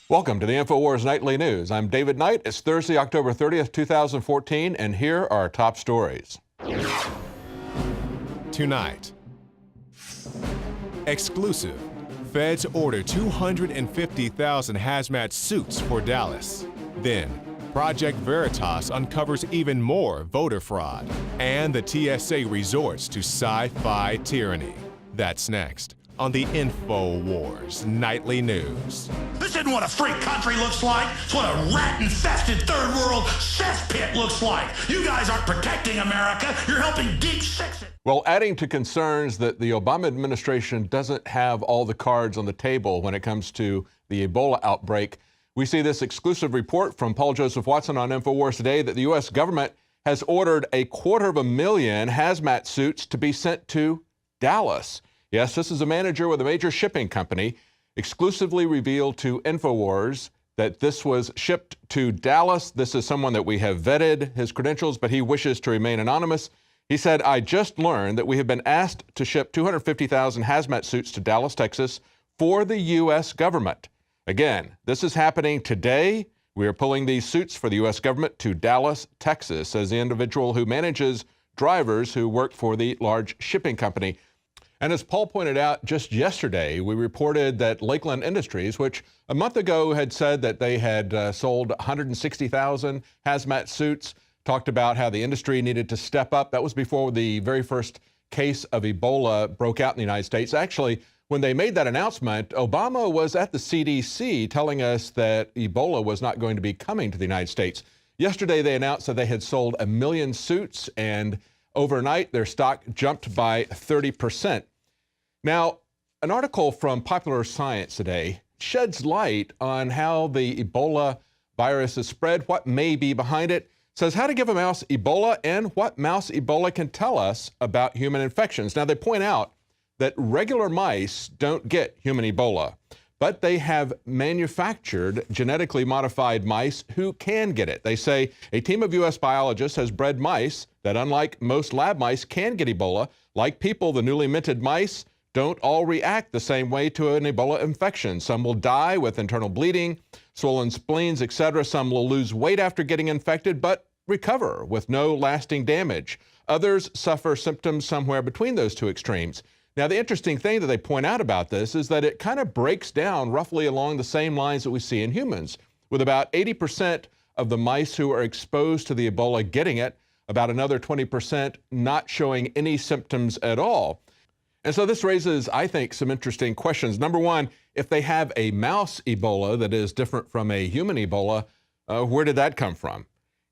Welcome to the Infowars Nightly News. I'm David Knight. It's Thursday, October 30th, 2014, and here are our top stories. Tonight, exclusive. Feds order 250,000 hazmat suits for Dallas. Then, Project Veritas uncovers even more voter fraud. And the TSA resorts to sci-fi tyranny. That's next on the Infowars Nightly News. This isn't what a free country looks like. It's what a rat-infested third world cesspit looks like. You guys aren't protecting America. You're helping deep six it. Well, adding to concerns that the Obama administration doesn't have all the cards on the table when it comes to the Ebola outbreak, we see this exclusive report from Paul Joseph Watson on Infowars today that the U.S. government has ordered 250,000 hazmat suits to be sent to Dallas. Yes, this is a manager with a major shipping company, exclusively revealed to Infowars that this was shipped to Dallas. This is someone that we have vetted his credentials, but he wishes to remain anonymous. He said, "I just learned that we have been asked to ship 250,000 hazmat suits to Dallas, Texas for the U.S. government." Again, this is happening today. We are pulling these suits for the U.S. government to Dallas, Texas, says the individual who manages drivers who work for the large shipping company. And as Paul pointed out just yesterday, we reported that Lakeland Industries, which a month ago had said that they had sold 160,000 hazmat suits, talked about how the industry needed to step up. That was before the very first case of Ebola broke out in the United States. Actually, when they made that announcement, Obama was at the CDC telling us that Ebola was not going to be coming to the United States. Yesterday, they announced that they had sold 1 million suits, and overnight, their stock jumped by 30%. Now, an article from Popular Science today sheds light on how the Ebola virus is spread, what may be behind it, says how to give a mouse Ebola and what mouse Ebola can tell us about human infections. Now, they point out that regular mice don't get human Ebola, but they have manufactured genetically modified mice who can get it. They say a team of U.S. biologists has bred mice that, unlike most lab mice, can get Ebola. Like people, the newly minted mice don't all react the same way to an Ebola infection. Some will die with internal bleeding, swollen spleens, etc. Some will lose weight after getting infected, but recover with no lasting damage. Others suffer symptoms somewhere between those two extremes. Now, the interesting thing that they point out about this is that it kind of breaks down roughly along the same lines that we see in humans, with about 80% of the mice who are exposed to the Ebola getting it, about another 20% not showing any symptoms at all. And so this raises, I think, some interesting questions. Number one, if they have a mouse Ebola that is different from a human Ebola, where did that come from?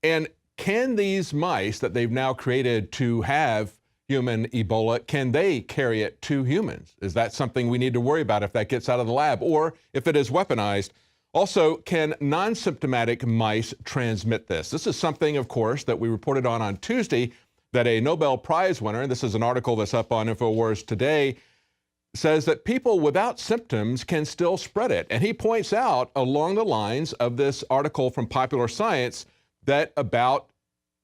And can these mice that they've now created to have human Ebola, can they carry it to humans? Is that something we need to worry about if that gets out of the lab, or if it is weaponized? Also, can non-symptomatic mice transmit this? This is something, of course, that we reported on Tuesday, that a Nobel Prize winner, and this is an article that's up on Infowars today, says that people without symptoms can still spread it. And he points out along the lines of this article from Popular Science that about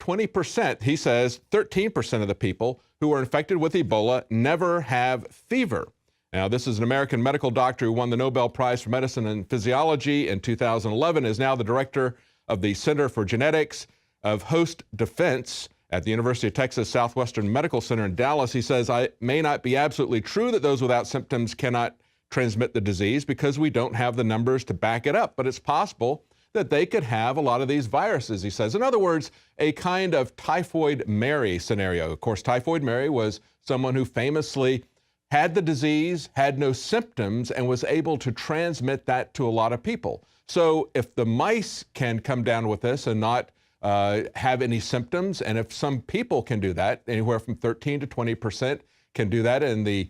20%, he says 13% of the people who are infected with Ebola never have fever. Now, this is an American medical doctor who won the Nobel Prize for Medicine and Physiology in 2011, is now the director of the Center for Genetics of Host Defense at the University of Texas Southwestern Medical Center in Dallas. He says, "It may not be absolutely true that those without symptoms cannot transmit the disease because we don't have the numbers to back it up, but it's possible that they could have a lot of these viruses," he says. In other words, a kind of Typhoid Mary scenario. Of course, Typhoid Mary was someone who famously had the disease, had no symptoms, and was able to transmit that to a lot of people. So if the mice can come down with this and not have any symptoms, and if some people can do that, anywhere from 13 to 20% can do that in the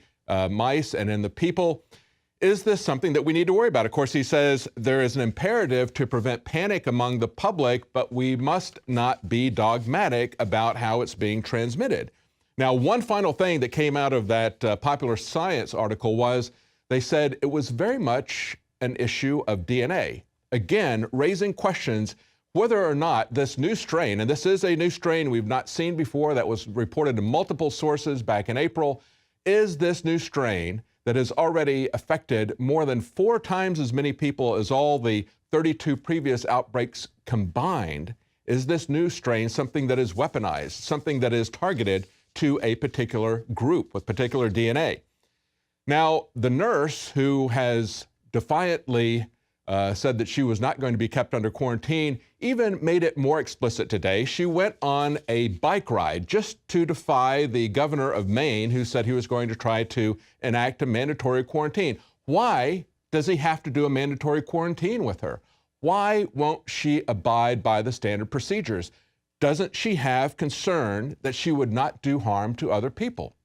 mice and in the people, is this something that we need to worry about? Of course, he says there is an imperative to prevent panic among the public, but we must not be dogmatic about how it's being transmitted. Now, one final thing that came out of that Popular Science article was they said it was very much an issue of DNA. Again, raising questions whether or not this new strain, and this is a new strain we've not seen before that was reported in multiple sources back in April, is this new strain that has already affected more than 4 times as many people as all the 32 previous outbreaks combined, is this new strain something that is weaponized, something that is targeted to a particular group with particular DNA. Now, the nurse who has defiantly said that she was not going to be kept under quarantine even made it more explicit today. She went on a bike ride just to defy the governor of Maine, who said he was going to try to enact a mandatory quarantine. Why does he have to do a mandatory quarantine with her? Why won't she abide by the standard procedures? Doesn't she have concern that she would not do harm to other people?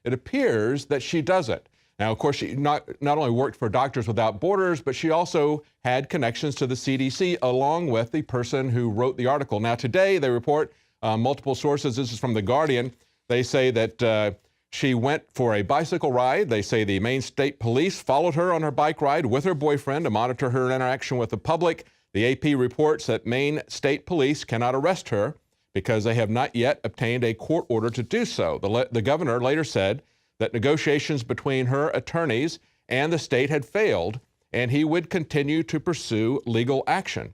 It appears that she doesn't. Now, of course, she not only worked for Doctors Without Borders, but she also had connections to the CDC, along with the person who wrote the article. Now, today, they report multiple sources. This is from The Guardian. They say that she went for a bicycle ride. They say the Maine State Police followed her on her bike ride with her boyfriend to monitor her interaction with the public. The AP reports that Maine State Police cannot arrest her because they have not yet obtained a court order to do so. The governor later said that negotiations between her attorneys and the state had failed, and he would continue to pursue legal action.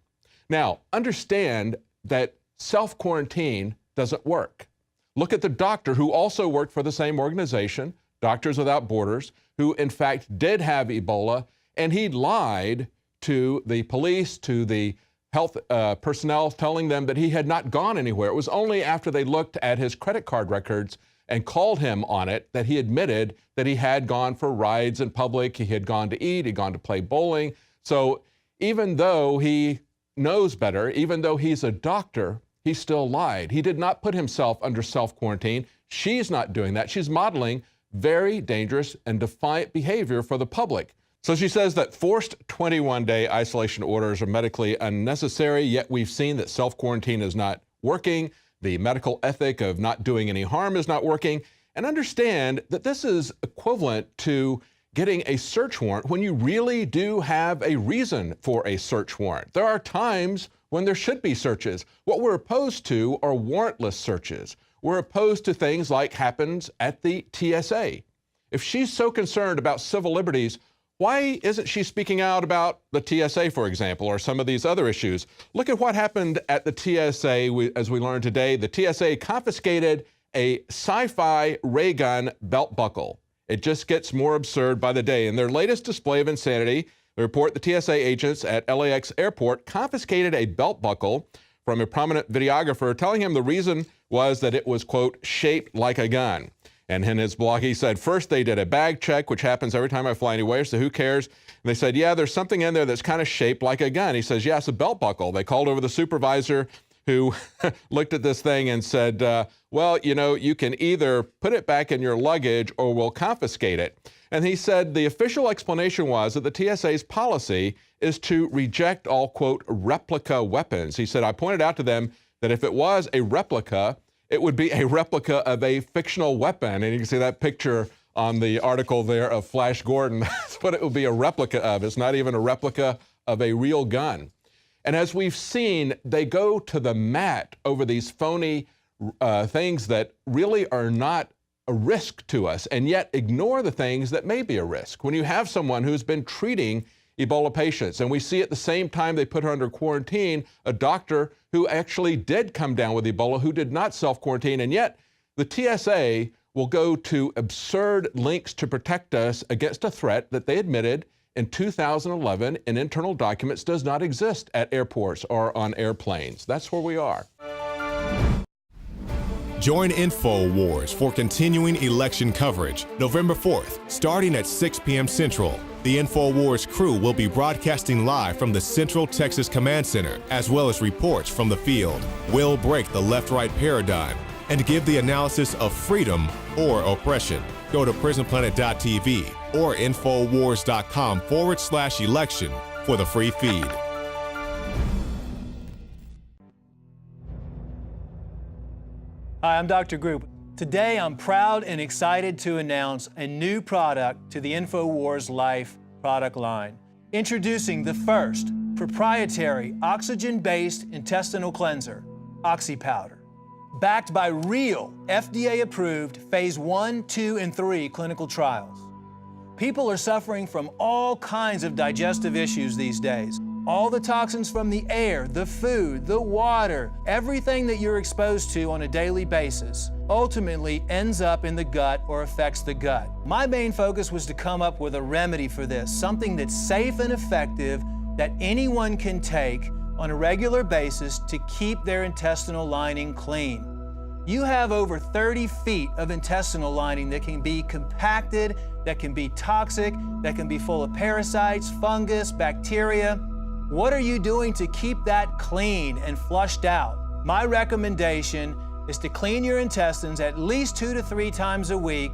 Now, understand that self-quarantine doesn't work. Look at the doctor who also worked for the same organization, Doctors Without Borders, who in fact did have Ebola, and he lied to the police, to the health personnel, telling them that he had not gone anywhere. It was only after they looked at his credit card records and called him on it that he admitted that he had gone for rides in public, he had gone to eat, he'd gone to play bowling. So even though he knows better, even though he's a doctor, he still lied. He did not put himself under self-quarantine. She's not doing that. She's modeling very dangerous and defiant behavior for the public. So she says that forced 21-day isolation orders are medically unnecessary, yet we've seen that self-quarantine is not working. The medical ethic of not doing any harm is not working. And understand that this is equivalent to getting a search warrant when you really do have a reason for a search warrant. There are times when there should be searches. What we're opposed to are warrantless searches. We're opposed to things like happens at the TSA. If she's so concerned about civil liberties, why isn't she speaking out about the TSA, for example, or some of these other issues? Look at what happened at the TSA. As we learned today, the TSA confiscated a SCI-FI ray gun belt buckle. It just gets more absurd by the day. In their latest display of insanity, they report the TSA agents at LAX airport confiscated a belt buckle from a prominent videographer, telling him the reason was that it was, quote, shaped like a gun. And in his blog, he said, first they did a bag check, which happens every time I fly anywhere, so who cares? And they said, yeah, there's something in there that's kind of shaped like a gun. He says, yeah, it's a belt buckle. They called over the supervisor who looked at this thing and said, well, you know, you can either put it back in your luggage or we'll confiscate it. And he said the official explanation was that the TSA's policy is to reject all, quote, replica weapons. He said, I pointed out to them that if it was a replica, it would be a replica of a fictional weapon. And you can see that picture on the article there of Flash Gordon. That's what it would be a replica of. It's not even a replica of a real gun. And as we've seen, they go to the mat over these phony things that really are not a risk to us, and yet ignore the things that may be a risk. When you have someone who's been treating Ebola patients, and we see at the same time they put her under quarantine, a doctor who actually did come down with Ebola, who did not self-quarantine, and yet the TSA will go to absurd lengths to protect us against a threat that they admitted in 2011 in internal documents does not exist at airports or on airplanes. That's where we are. Join Infowars for continuing election coverage November 4th, starting at 6 p.m. Central. The Infowars crew will be broadcasting live from the Central Texas Command Center, as well as reports from the field. We'll break the left-right paradigm and give the analysis of freedom or oppression. Go to prisonplanet.tv or infowars.com/election for the free feed. Hi, I'm Dr. Group. Today, I'm proud and excited to announce a new product to the Infowars Life product line. Introducing the first proprietary oxygen-based intestinal cleanser, Oxy Powder. Backed by real FDA-approved phase 1, 2, and 3 clinical trials. People are suffering from all kinds of digestive issues these days. All the toxins from the air, the food, the water, everything that you're exposed to on a daily basis ultimately ends up in the gut or affects the gut. My main focus was to come up with a remedy for this, something that's safe and effective that anyone can take on a regular basis to keep their intestinal lining clean. You have over 30 feet of intestinal lining that can be compacted, that can be toxic, that can be full of parasites, fungus, bacteria. What are you doing to keep that clean and flushed out? My recommendation is to clean your intestines at least 2 to 3 times a week